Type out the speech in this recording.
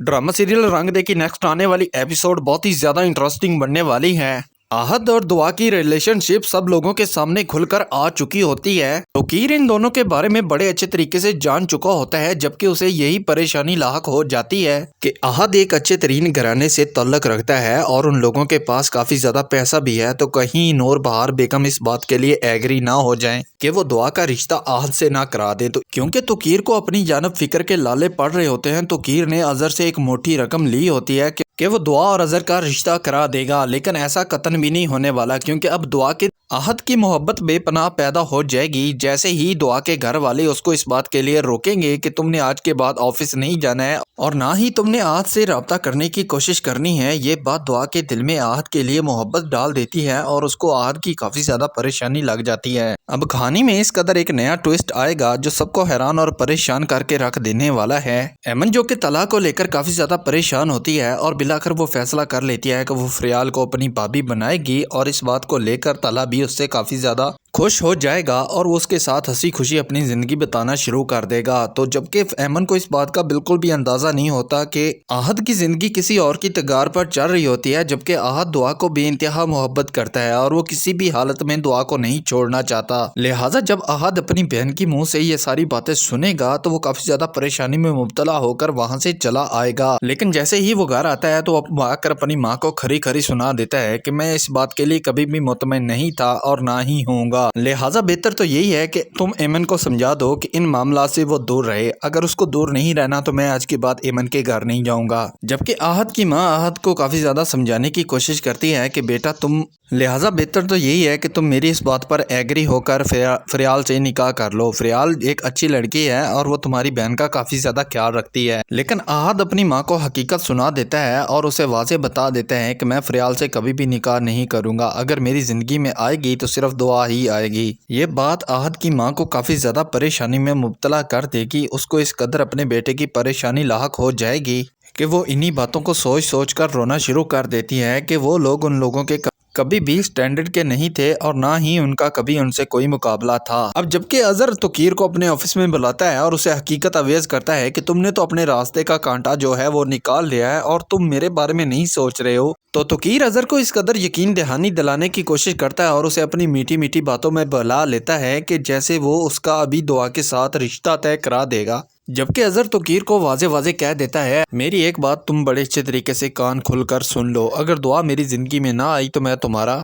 Drama serial रंग दे की next आने वाली एपिसोड बहुत ही ज्यादा इंटरेस्टिंग बनने वाली है। आहद और दुआ की रिलेशनशिप सब लोगों के सामने खुलकर आ चुकी होती है। तोकीर इन दोनों के बारे में बड़े अच्छे तरीके से जान चुका होता है, जबकि उसे यही परेशानी लाहक हो जाती है कि आहद एक अच्छे तरीन घराने से ताल्लुक रखता है और उन लोगों के पास काफी ज्यादा पैसा भी है। तो कहीं नूर बहार बेगम इस बात के लिए एग्री ना हो जाएं कि वो दुआ का रिश्ता आहद से ना करा दें, तो क्योंकि तोकीर को अपनी जानब फिक्र के लाले पड़ रहे होते हैं। तोकीर ने अजहर से एक मोटी रकम ली होती है कि वो दुआ और अजहर का रिश्ता करा देगा, लेकिन ऐसा कतन भी नहीं होने वाला, क्योंकि अब दुआ के आहद की मोहब्बत बेपनाह पैदा हो जाएगी। जैसे ही दुआ के घर वाले उसको इस बात के लिए रोकेंगे कि तुमने आज के बाद ऑफिस नहीं जाना है और ना ही तुमने आहद से रब्ता करने की कोशिश करनी है, ये बात दुआ के दिल में आहद के लिए मोहब्बत डाल देती है और उसको आहद की काफी ज्यादा परेशानी लग जाती है। अब कहानी में इस कदर एक नया ट्विस्ट आएगा जो सबको हैरान और परेशान करके रख देने वाला है। एमन जो कि तलाक को लेकर काफी ज्यादा परेशान होती है और बिलाकर वो फैसला कर लेती है कि वो फरियाल को अपनी भाभी बनाएगी और इस बात को लेकर तला भी उससे काफी ज्यादा खुश हो जाएगा और वो उसके साथ हंसी खुशी अपनी जिंदगी बिताना शुरू कर देगा। तो जबकि एमन को इस बात का बिल्कुल भी अंदाजा नहीं होता कि आहद की जिंदगी किसी और की तगार पर चल रही होती है, जबकि आहद दुआ को बेइंतहा मोहब्बत करता है और वो किसी भी हालत में दुआ को नहीं छोड़ना चाहता। लिहाजा जब आहद अपनी बहन की मुंह से ये सारी बातें सुनेगा तो वो काफी ज्यादा परेशानी में मुब्तला होकर वहां से चला आएगा। लेकिन जैसे ही वो घर आता है तो आकर अपनी माँ को खरी खरी सुना देता है कि मैं इस बात के लिए कभी भी मुतमईन नहीं था और ना ही होऊंगा। लिहाजा बेहतर तो यही है कि तुम एमन को समझा दो कि इन मामला से वो दूर रहे। अगर उसको दूर नहीं रहना तो मैं आज के बाद एमन के घर नहीं जाऊंगा। जबकि आहद की माँ आहद को काफी ज्यादा समझाने की कोशिश करती है कि बेटा तुम, लिहाजा बेहतर तो यही है कि तुम मेरी इस बात पर एग्री होकर फरियाल से निकाह कर लो। फरियाल एक अच्छी लड़की है और वो तुम्हारी बहन का काफी ज्यादा ख्याल रखती है। लेकिन आहद अपनी माँ को हकीकत सुना देता है और उसे वाज़े बता देता है कि मैं फरियाल से कभी भी निकाह नहीं करूंगा। अगर मेरी जिंदगी में आएगी तो सिर्फ दुआ ही आएगी। ये बात आहद की माँ को काफी ज्यादा परेशानी में मुब्तला कर देगी। उसको इस कदर अपने बेटे की परेशानी लाहक हो जाएगी कि वो इन्हीं बातों को सोच सोच कर रोना शुरू कर देती है कि वो लोग उन लोगों के कभी भी स्टैंडर्ड के नहीं थे और ना ही उनका कभी उनसे कोई मुकाबला था। अब जबकि अजहर तोकीर को अपने ऑफिस में बुलाता है और उसे हकीकत अवेज करता है कि तुमने तो अपने रास्ते का कांटा जो है वो निकाल लिया है और तुम मेरे बारे में नहीं सोच रहे हो। तो तोकीर अजहर को इस कदर यकीन दहानी दिलाने की कोशिश करता है और उसे अपनी मीठी मीठी बातों में बुला लेता है कि जैसे वो उसका अभी दुआ के साथ रिश्ता तय करा देगा। जबकि अजहर तोकीर को वाजे वाजे कह देता है, मेरी एक बात तुम बड़े अच्छे तरीके से कान खुलकर सुन लो, अगर दुआ मेरी जिंदगी में ना आई तो मैं तुम्हारा